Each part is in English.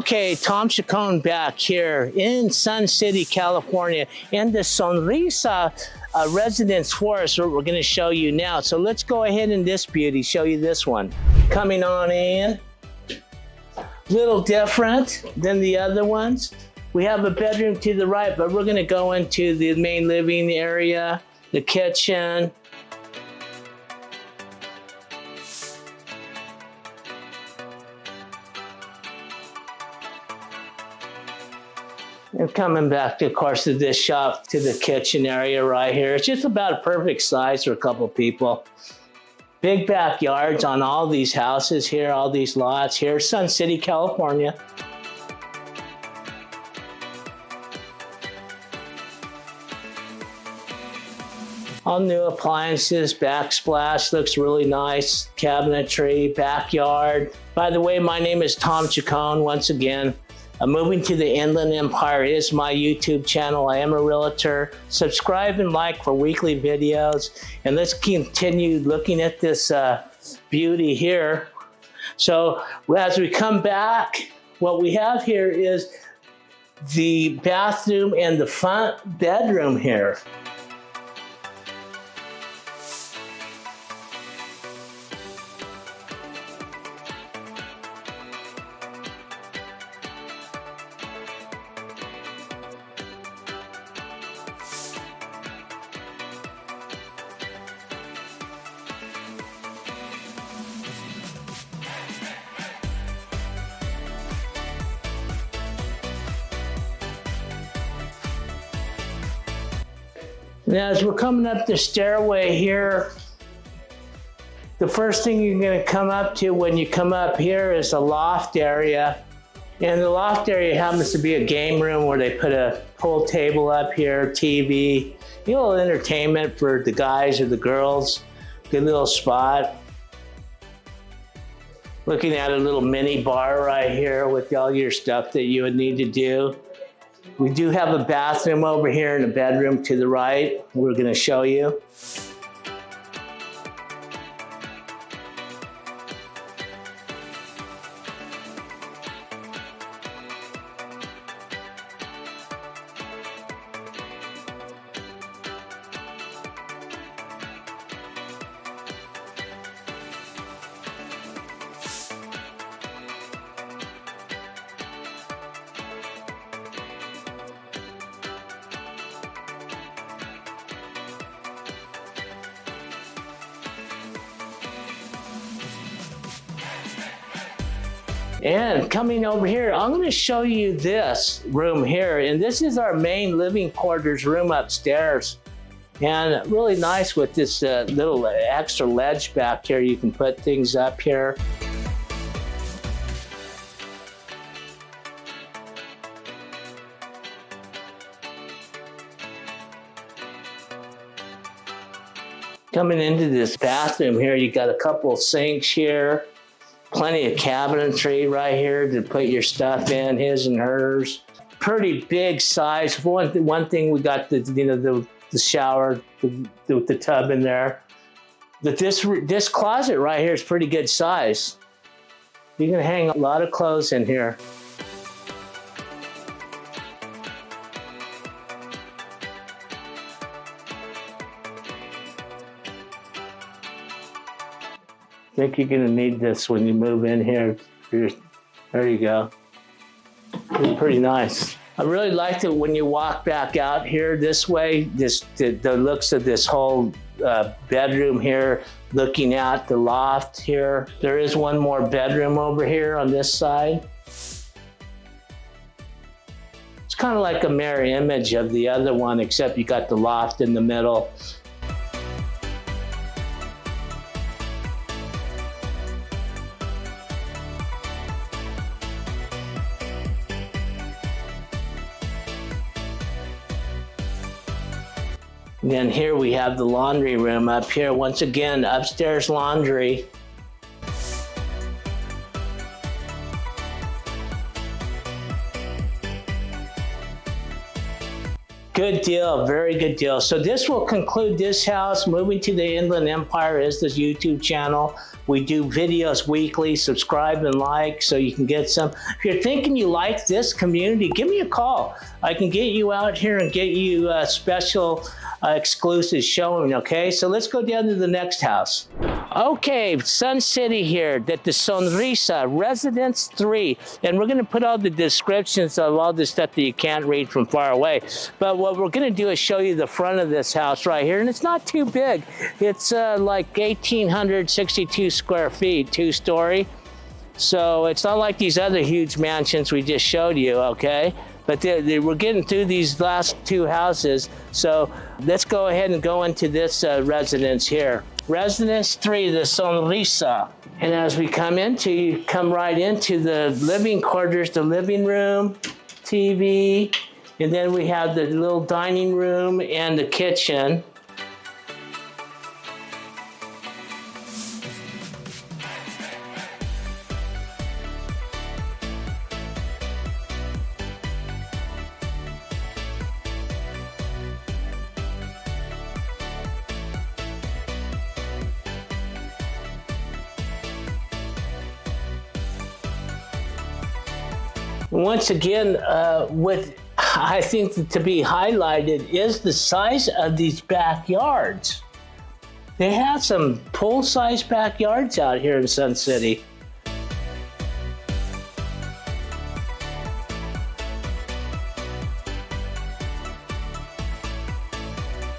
Okay, Tom Chacon back here in Sun City, California, in the Sonrisa residence forest, what we're going to show you now. So let's go ahead in this beauty, show you this one. Coming on in, little different than the other ones. We have a bedroom to the right, but we're going to go into the main living area, the kitchen. And coming back, of course, to this shop, to the kitchen area right here. It's just about a perfect size for a couple people. Big backyards on all these houses here, all these lots here. Sun City, California. All new appliances, backsplash, looks really nice. Cabinetry, backyard. By the way, my name is Tom Chacon once again. Moving to the Inland Empire is my YouTube channel. I am a realtor. Subscribe and like for weekly videos. And let's continue looking at this beauty here. So as we come back, what we have here is the bathroom and the front bedroom here. Now, as we're coming up the stairway here, the first thing you're going to come up to when you come up here is the loft area. And the loft area happens to be a game room where they put a pool table up here, TV, a little entertainment for the guys or the girls. Good little spot. Looking at a little mini bar right here with all your stuff that you would need to do. We do have a bathroom over here and a bedroom to the right. We're going to show you. And coming over here, I'm going to show you this room here. And this is our main living quarters room upstairs. And really nice with this little extra ledge back here. You can put things up here. Coming into this bathroom here, you got a couple of sinks here. Plenty of cabinetry right here to put your stuff in, his and hers. Pretty big size. One thing we got the shower with the tub in there. But this closet right here is pretty good size. You can hang a lot of clothes in here. I think you're going to need this when you move in here. There you go. It's pretty nice. I really liked it when you walk back out here this way. The looks of this whole bedroom here, looking out the loft here. There is one more bedroom over here on this side. It's kind of like a mirror image of the other one, except you got the loft in the middle. And then here we have the laundry room up here. Once again, upstairs laundry. Good deal, very good deal. So this will conclude this house. Moving to the Inland Empire is this YouTube channel. We do videos weekly. Subscribe and like so you can get some. If you're thinking you like this community, give me a call. I can get you out here and get you special exclusive showing, okay? So let's go down to the next house. Okay, Sun City here, that the Sonrisa, Residence 3. And we're gonna put all the descriptions of all the stuff that you can't read from far away. But what we're gonna do is show you the front of this house right here. And it's not too big. It's like 1,862 square feet, 2-story. So it's not like these other huge mansions we just showed you, okay? But we're getting through these last 2 houses. So let's go ahead and go into this residence here. Residence 3, the Sonrisa. And as we you come right into the living quarters, the living room, TV, and then we have the little dining room and the kitchen. Once again, what I think to be highlighted is the size of these backyards. They have some pool-sized backyards out here in Sun City.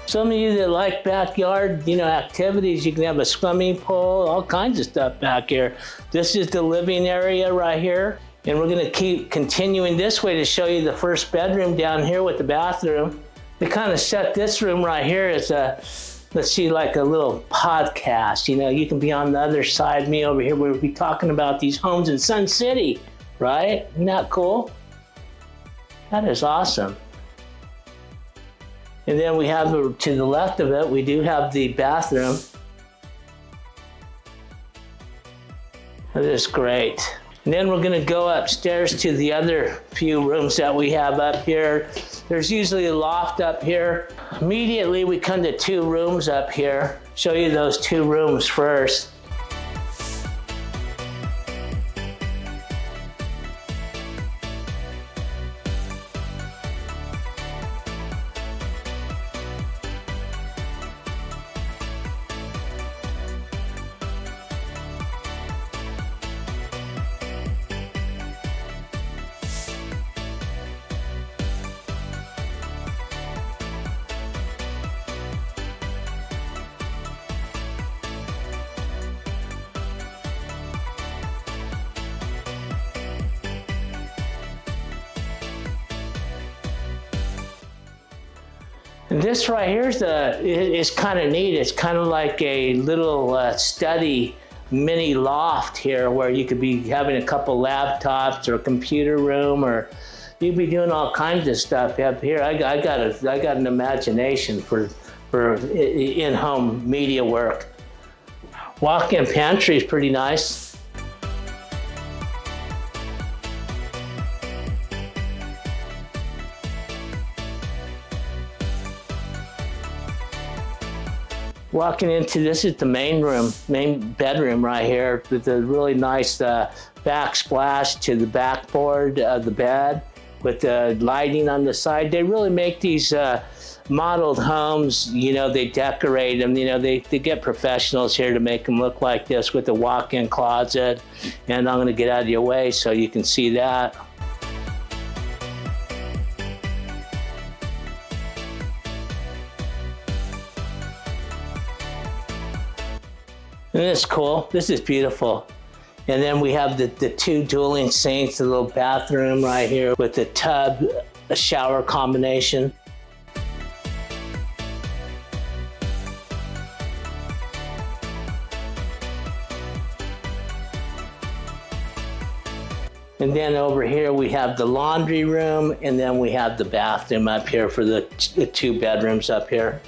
Some of you that like backyard, activities, you can have a swimming pool, all kinds of stuff back here. This is the living area right here. And we're gonna keep continuing this way to show you the first bedroom down here with the bathroom. We kind of set this room right here as let's see, like a little podcast. You can be on the other side, me over here, we'll be talking about these homes in Sun City, right? Isn't that cool? That is awesome. And then we have to the left of it, we do have the bathroom. That is great. And then we're gonna go upstairs to the other few rooms that we have up here. There's usually a loft up here. Immediately we come to 2 rooms up here. Show you those 2 rooms first. And this right here is kind of neat. It's kind of like a little study mini loft here where you could be having a couple laptops or a computer room, or you'd be doing all kinds of stuff up here. I got an imagination for in-home media work. Walk-in pantry is pretty nice. Walking into this is the main bedroom right here with a really nice backsplash to the backboard of the bed with the lighting on the side. They really make these modeled homes, they decorate them, they get professionals here to make them look like this with a walk-in closet. And I'm gonna get out of your way so you can see that. Isn't this cool? This is beautiful. And then we have the 2 dueling sinks, the little bathroom right here with the tub, a shower combination. And then over here we have the laundry room, and then we have the bathroom up here for the 2 bedrooms up here.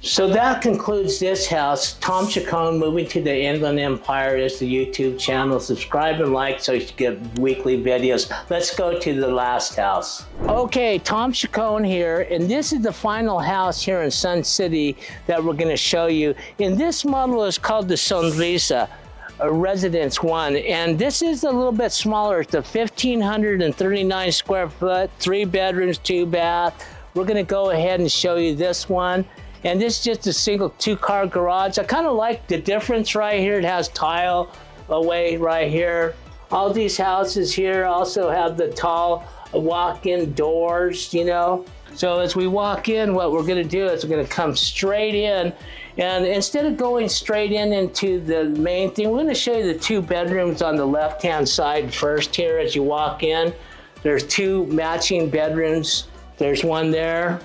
So that concludes this house. Tom Chacon, Moving to the Inland Empire, is the YouTube channel. Subscribe and like so you get weekly videos. Let's go to the last house. Okay, Tom Chacon here, and this is the final house here in Sun City that we're going to show you. And this model is called the Sonrisa. Residence 1, and this is a little bit smaller. It's a 1,539 square foot, 3 bedrooms, 2 bath. We're going to go ahead and show you this one. And this is just a single 2-car garage. I kind of like the difference right here. It has tile away right here. All these houses here also have the tall walk-in doors, you know. So as we walk in, what we're going to do is we're going to come straight in. And instead of going straight into the main thing, we're going to show you the 2 bedrooms on the left-hand side first here as you walk in. There's 2 matching bedrooms. There's one there.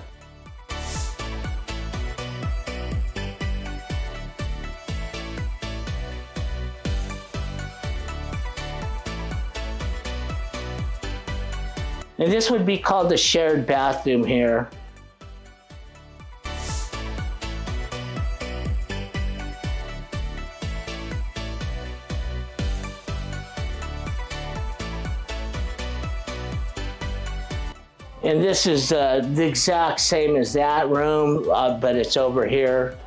And this would be called the shared bathroom here. And this is the exact same as that room, but it's over here.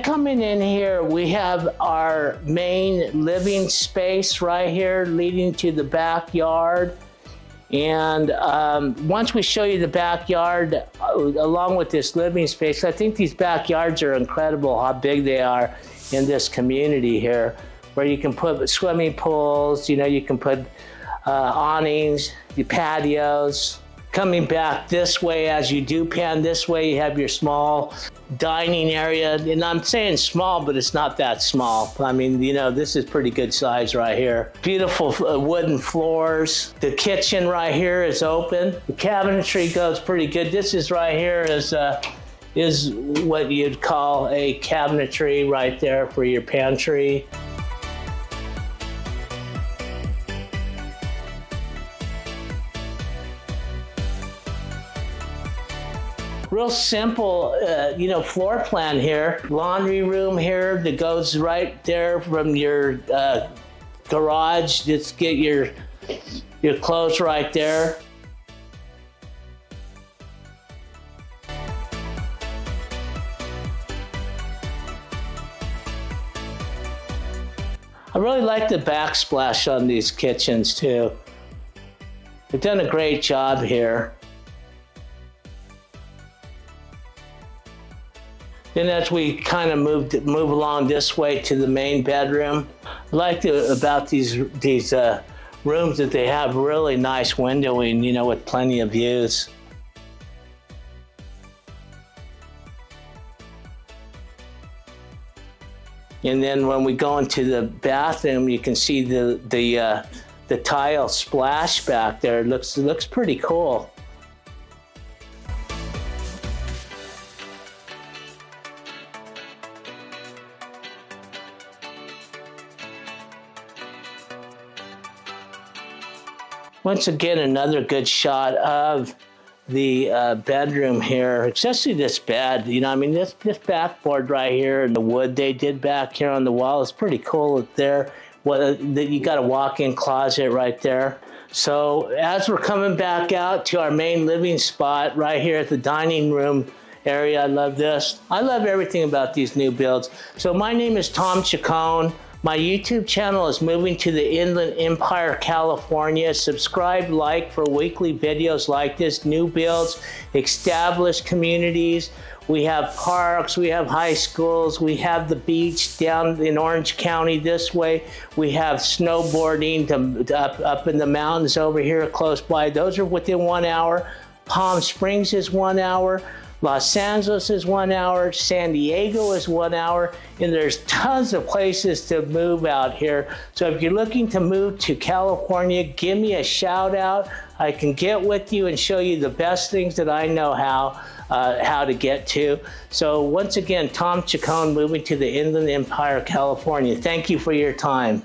Coming in here, we have our main living space right here leading to the backyard. And once we show you the backyard along with this living space, I think these backyards are incredible how big they are in this community here, where you can put swimming pools, you know, you can put awnings, the patios. Coming back this way, as you do pan this way, you have your small dining area. And I'm saying small, but it's not that small. I mean, you know, this is pretty good size right here. Beautiful wooden floors. The kitchen right here is open. The cabinetry goes pretty good. This is right here is what you'd call a cabinetry right there for your pantry. Real simple, you know, floor plan here. Laundry room here that goes right there from your garage. Just get your clothes right there. I really like the backsplash on these kitchens too. They've done a great job here. Then as we kind of move along this way to the main bedroom, I like about these rooms that they have really nice windowing, you know, with plenty of views. And then when we go into the bathroom, you can see the tile splash back there. It looks pretty cool. Once again, another good shot of the bedroom here, especially this bed. You know, I mean, this backboard right here and the wood they did back here on the wall is pretty cool there. You got a walk-in closet right there. So as we're coming back out to our main living spot right here at the dining room area, I love this. I love everything about these new builds. So my name is Tom Chacon. My YouTube channel is Moving to the Inland Empire, California. Subscribe, like for weekly videos like this, new builds, established communities. We have parks, we have high schools, we have the beach down in Orange County this way. We have snowboarding up in the mountains over here close by. Those are within 1 hour. Palm Springs is 1 hour. Los Angeles is 1 hour, San Diego is 1 hour, and there's tons of places to move out here. So if you're looking to move to California, give me a shout out. I can get with you and show you the best things that I know how to get to. So once again, Tom Chacon, moving to the Inland Empire, California. Thank you for your time.